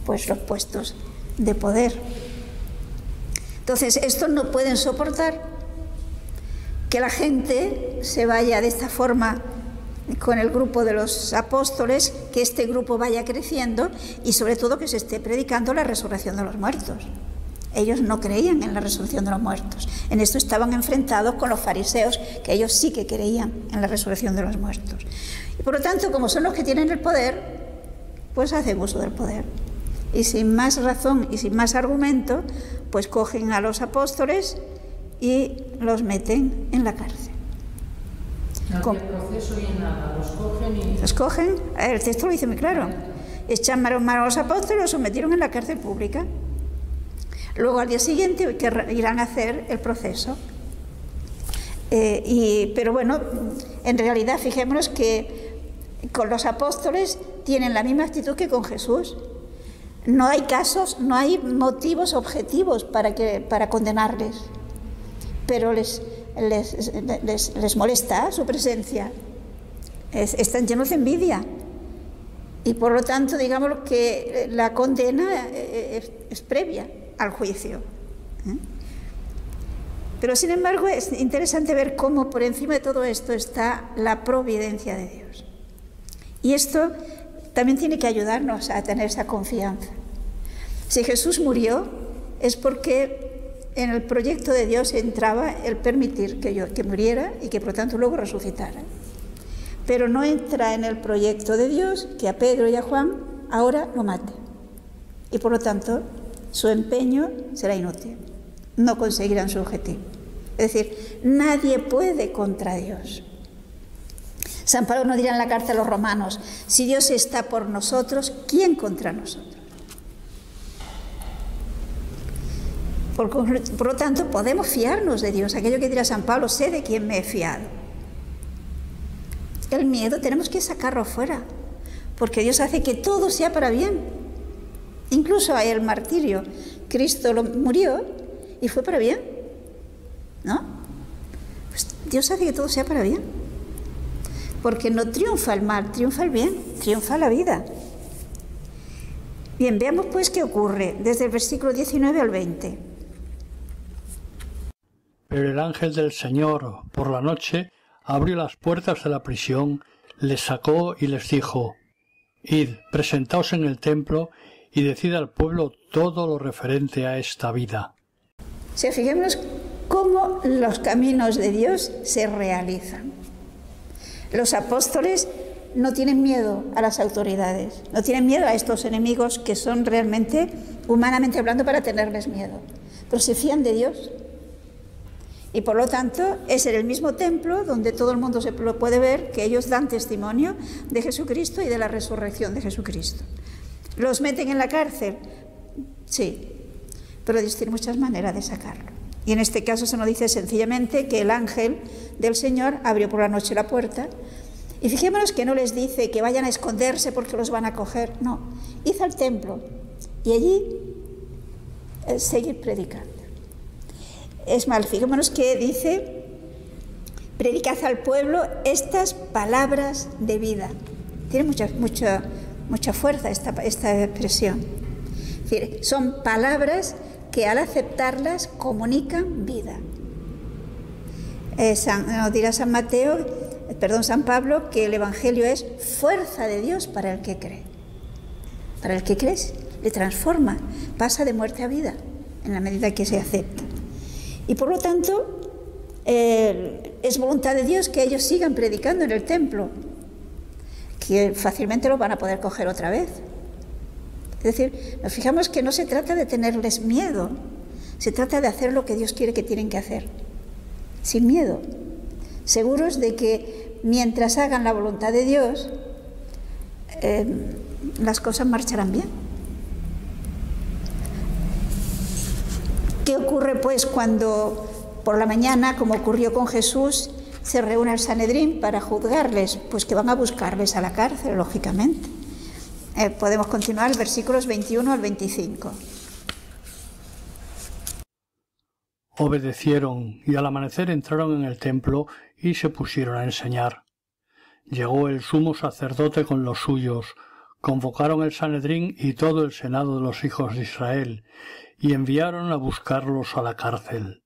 pues los puestos de poder. Entonces, estos no pueden soportar que la gente se vaya de esta forma con el grupo de los apóstoles, que este grupo vaya creciendo y sobre todo que se esté predicando la resurrección de los muertos. Ellos no creían en la resurrección de los muertos. En esto estaban enfrentados con los fariseos, que ellos sí que creían en la resurrección de los muertos. Y por lo tanto, como son los que tienen el poder, pues hacen uso del poder. Y sin más razón y sin más argumento, pues cogen a los apóstoles y los meten en la cárcel. No hay proceso ni nada, los cogen y... Los cogen, el texto lo dice muy claro. Echan mano a los apóstoles y los sometieron en la cárcel pública. Luego al día siguiente irán a hacer el proceso. Pero bueno, en realidad fijémonos que con los apóstoles tienen la misma actitud que con Jesús. No hay casos, no hay motivos objetivos para condenarles, pero les molesta su presencia. Están llenos de envidia y por lo tanto digamos que la condena es previa al juicio. Pero sin embargo es interesante ver cómo por encima de todo esto está la providencia de Dios. Y esto también tiene que ayudarnos a tener esa confianza. Si Jesús murió es porque en el proyecto de Dios entraba el permitir que muriera y que por lo tanto luego resucitara. Pero no entra en el proyecto de Dios que a Pedro y a Juan ahora lo mate. Y por lo tanto su empeño será inútil. No conseguirán su objetivo. Es decir, nadie puede contra Dios. San Pablo nos dirá en la carta a los romanos, si Dios está por nosotros, ¿quién contra nosotros? Por lo tanto, podemos fiarnos de Dios. Aquello que dirá San Pablo, sé de quién me he fiado. El miedo tenemos que sacarlo fuera, porque Dios hace que todo sea para bien. Incluso el martirio, Cristo murió y fue para bien, ¿no? Pues Dios hace que todo sea para bien, porque no triunfa el mal, triunfa el bien, triunfa la vida. Bien, veamos pues qué ocurre desde el versículo 19 al 20. Pero el ángel del Señor, por la noche, abrió las puertas de la prisión, les sacó y les dijo: Id, presentaos en el templo y decid al pueblo todo lo referente a esta vida. O sea, fijémonos cómo los caminos de Dios se realizan. Los apóstoles no tienen miedo a las autoridades, no tienen miedo a estos enemigos que son realmente, humanamente hablando, para tenerles miedo, pero se fían de Dios. Y por lo tanto es en el mismo templo donde todo el mundo se lo puede ver que ellos dan testimonio de Jesucristo y de la resurrección de Jesucristo. ¿Los meten en la cárcel? Sí, pero Dios tiene muchas maneras de sacarlo. Y en este caso se nos dice sencillamente que el ángel del Señor abrió por la noche la puerta. Y fijémonos que no les dice que vayan a esconderse porque los van a coger. No, id al templo y allí seguir predicando. Es más, fijémonos que dice: predicad al pueblo estas palabras de vida. Tiene mucha fuerza esta expresión. Es decir, son palabras que al aceptarlas comunican vida. Nos dirá San Mateo San Pablo, que el Evangelio es fuerza de Dios para el que cree. Para el que cree, le transforma, pasa de muerte a vida, en la medida que se acepta. Y por lo tanto, es voluntad de Dios que ellos sigan predicando en el templo, que fácilmente lo van a poder coger otra vez. Es decir, nos fijamos que no se trata de tenerles miedo, se trata de hacer lo que Dios quiere que tienen que hacer, sin miedo, seguros de que mientras hagan la voluntad de Dios, las cosas marcharán bien. ¿Qué ocurre pues cuando por la mañana, como ocurrió con Jesús, se reúne el Sanedrín para juzgarles? Pues que van a buscarles a la cárcel, lógicamente. Podemos continuar, versículos 21 al 25. Obedecieron y al amanecer entraron en el templo y se pusieron a enseñar. Llegó el sumo sacerdote con los suyos, convocaron el Sanedrín y todo el senado de los hijos de Israel, y enviaron a buscarlos a la cárcel.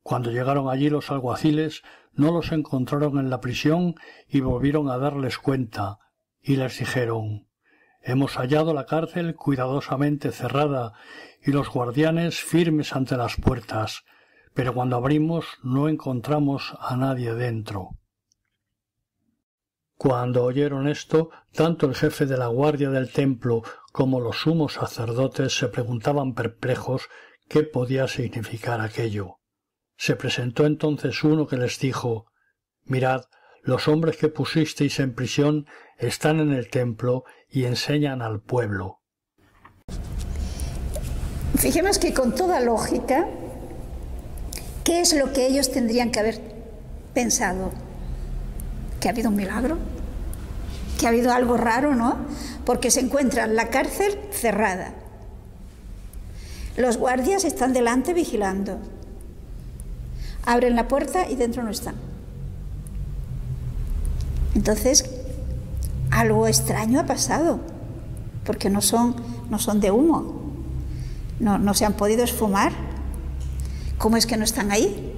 Cuando llegaron allí los alguaciles, no los encontraron en la prisión y volvieron a darles cuenta, y les dijeron: «Hemos hallado la cárcel cuidadosamente cerrada y los guardianes firmes ante las puertas, pero cuando abrimos no encontramos a nadie dentro». Cuando oyeron esto, tanto el jefe de la guardia del templo como los sumos sacerdotes se preguntaban perplejos qué podía significar aquello. Se presentó entonces uno que les dijo: «Mirad, los hombres que pusisteis en prisión están en el templo y enseñan al pueblo». Fijemos que con toda lógica, ¿qué es lo que ellos tendrían que haber pensado? Que ha habido un milagro, que ha habido algo raro, ¿no? Porque se encuentran la cárcel cerrada. Los guardias están delante vigilando. Abren la puerta y dentro no están. Entonces, algo extraño ha pasado, porque no son de humo, no se han podido esfumar. ¿Cómo es que no están ahí?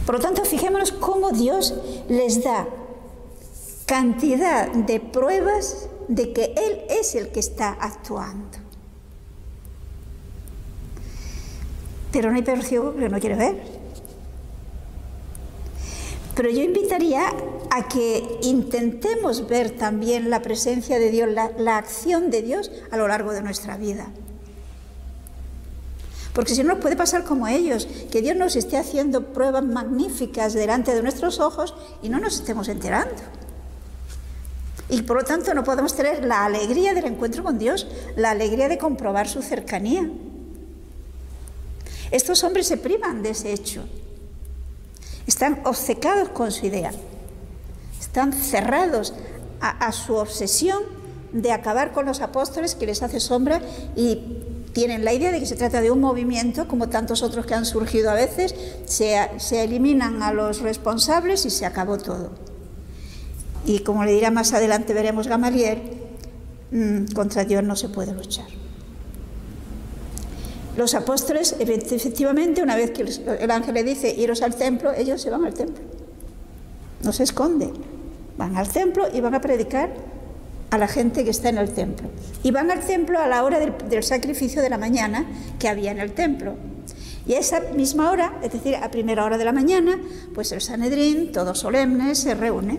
Por lo tanto, fijémonos cómo Dios les da cantidad de pruebas de que Él es el que está actuando. Pero no hay perro ciego que no quiere ver. Pero yo invitaría a que intentemos ver también la presencia de Dios, la acción de Dios a lo largo de nuestra vida. Porque si no nos puede pasar como ellos, que Dios nos esté haciendo pruebas magníficas delante de nuestros ojos y no nos estemos enterando. Y por lo tanto no podemos tener la alegría del encuentro con Dios, la alegría de comprobar su cercanía. Estos hombres se privan de ese hecho. Están obcecados con su idea. Están cerrados a su obsesión de acabar con los apóstoles, que les hace sombra, y tienen la idea de que se trata de un movimiento, como tantos otros que han surgido a veces, se eliminan a los responsables y se acabó todo. Y como le dirá más adelante, veremos Gamaliel, contra Dios no se puede luchar. Los apóstoles, efectivamente, una vez que el ángel le dice iros al templo, ellos se van al templo. No se esconden. Van al templo y van a predicar a la gente que está en el templo. Y van al templo a la hora del sacrificio de la mañana que había en el templo. Y a esa misma hora, es decir, a primera hora de la mañana, pues el Sanedrín, todo solemne, se reúne.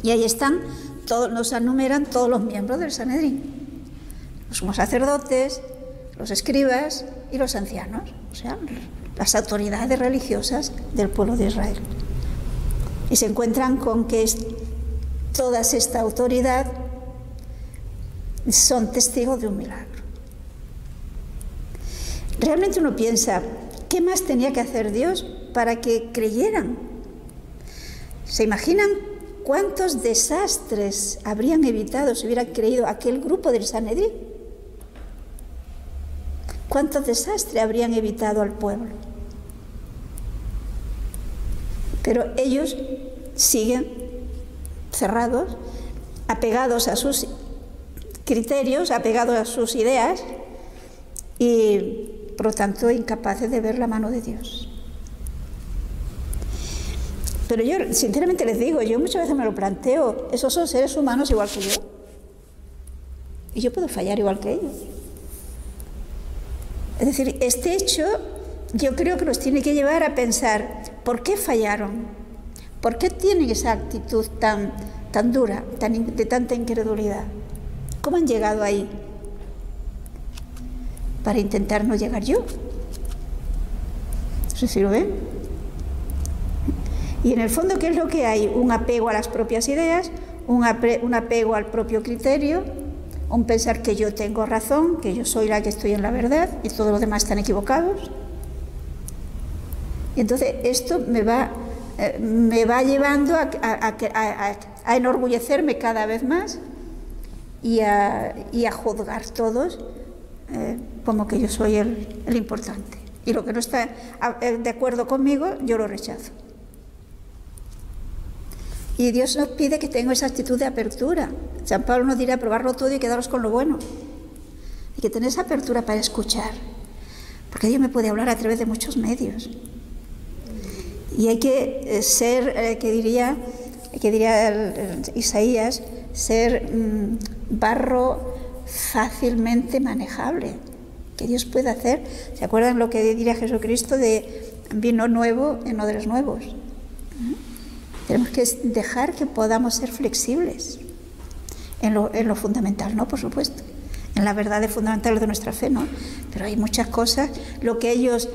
Y ahí están, nos enumeran todos los miembros del Sanedrín. Los sumos sacerdotes, los escribas y los ancianos, o sea, las autoridades religiosas del pueblo de Israel. Y se encuentran con que toda esta autoridad son testigos de un milagro. Realmente uno piensa, ¿qué más tenía que hacer Dios para que creyeran? ¿Se imaginan cuántos desastres habrían evitado si hubieran creído aquel grupo del Sanedrín? ¿Cuántos desastres habrían evitado al pueblo? Pero ellos siguen cerrados, apegados a sus criterios, apegados a sus ideas y, por lo tanto, incapaces de ver la mano de Dios. Pero yo, sinceramente les digo, yo muchas veces me lo planteo, esos son seres humanos igual que yo. Y yo puedo fallar igual que ellos. Es decir, este hecho yo creo que nos tiene que llevar a pensar, ¿por qué fallaron? ¿Por qué tienen esa actitud tan dura, de tanta incredulidad? ¿Cómo han llegado ahí? Para intentar no llegar yo. No sé si lo ven. Y en el fondo, ¿qué es lo que hay? Un apego a las propias ideas, un apego al propio criterio, un pensar que yo tengo razón, que yo soy la que estoy en la verdad y todos los demás están equivocados. Y entonces esto me va llevando a enorgullecerme cada vez más y a juzgar todos como que yo soy el importante. Y lo que no está de acuerdo conmigo, yo lo rechazo. Y Dios nos pide que tenga esa actitud de apertura. San Pablo nos dirá probarlo todo y quedaros con lo bueno. Hay que tener esa apertura para escuchar, porque Dios me puede hablar a través de muchos medios. Y hay que ser, que diría Isaías, ser barro fácilmente manejable, que Dios puede hacer. ¿Se acuerdan lo que diría Jesucristo de vino nuevo en odres nuevos? Tenemos que dejar que podamos ser flexibles en lo fundamental, ¿no? Por supuesto, en las verdades fundamentales de nuestra fe, ¿no? Pero hay muchas cosas, lo que ellos,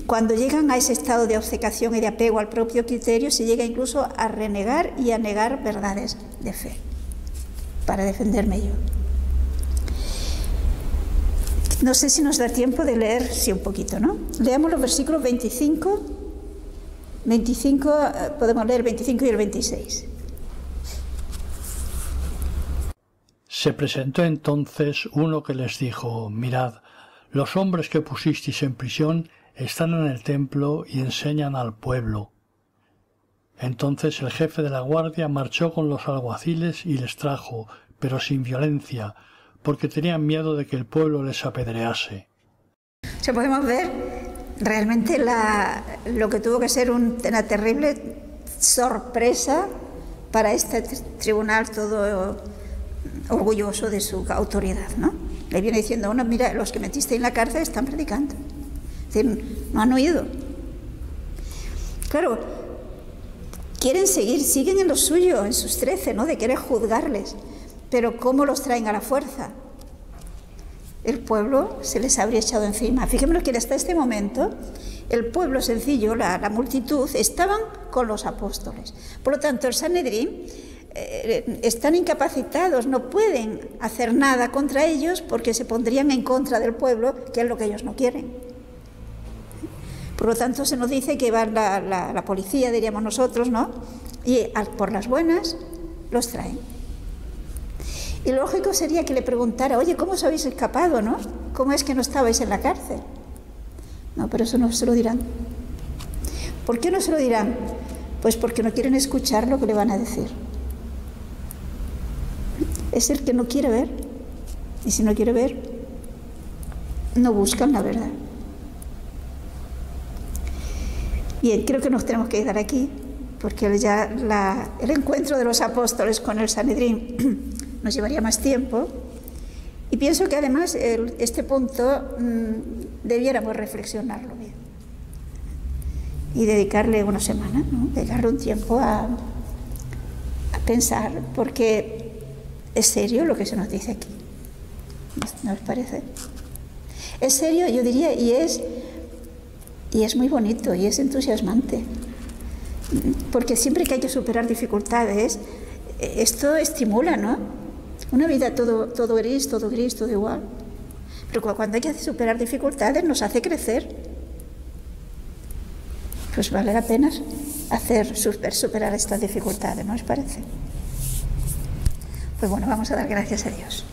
cuando llegan a ese estado de obcecación y de apego al propio criterio, se llega incluso a renegar y a negar verdades de fe, para defenderme yo. No sé si nos da tiempo de leer, sí, un poquito, ¿no? Leamos los versículos 25, podemos leer el 25 y el 26. Se presentó entonces uno que les dijo: mirad, los hombres que pusisteis en prisión están en el templo y enseñan al pueblo. Entonces el jefe de la guardia marchó con los alguaciles y les trajo, pero sin violencia, porque tenían miedo de que el pueblo les apedrease. O podemos ver realmente lo que tuvo que ser una terrible sorpresa para este tribunal todo orgulloso de su autoridad, ¿no? Le viene diciendo a uno: mira, los que metiste en la cárcel están predicando. Es decir, no han oído. Claro, siguen en lo suyo, en sus 13, ¿no? De querer juzgarles. Pero ¿cómo los traen a la fuerza? El pueblo se les habría echado encima. Fijémonos que hasta este momento el pueblo sencillo, la multitud, estaban con los apóstoles. Por lo tanto, el Sanedrín están incapacitados, no pueden hacer nada contra ellos porque se pondrían en contra del pueblo, que es lo que ellos no quieren. Por lo tanto, se nos dice que va la policía, diríamos nosotros, ¿no? Y por las buenas los traen. Y lo lógico sería que le preguntara: oye, ¿cómo os habéis escapado, no? ¿Cómo es que no estabais en la cárcel? No, pero eso no se lo dirán. ¿Por qué no se lo dirán? Pues porque no quieren escuchar lo que le van a decir. Es el que no quiere ver. Y si no quiere ver, no buscan la verdad. Bien, creo que nos tenemos que quedar aquí, porque ya el encuentro de los apóstoles con el Sanedrín nos llevaría más tiempo, y pienso que además este punto debiéramos reflexionarlo bien y dedicarle una semana, ¿no? Dedicarle un tiempo a pensar, porque es serio lo que se nos dice aquí, ¿no os parece? Es serio, yo diría, y es muy bonito y es entusiasmante, porque siempre que hay que superar dificultades, esto estimula, ¿no? Una vida todo gris, todo igual. Pero cuando hay que superar dificultades nos hace crecer. Pues vale la pena superar estas dificultades, ¿no os parece? Pues bueno, vamos a dar gracias a Dios.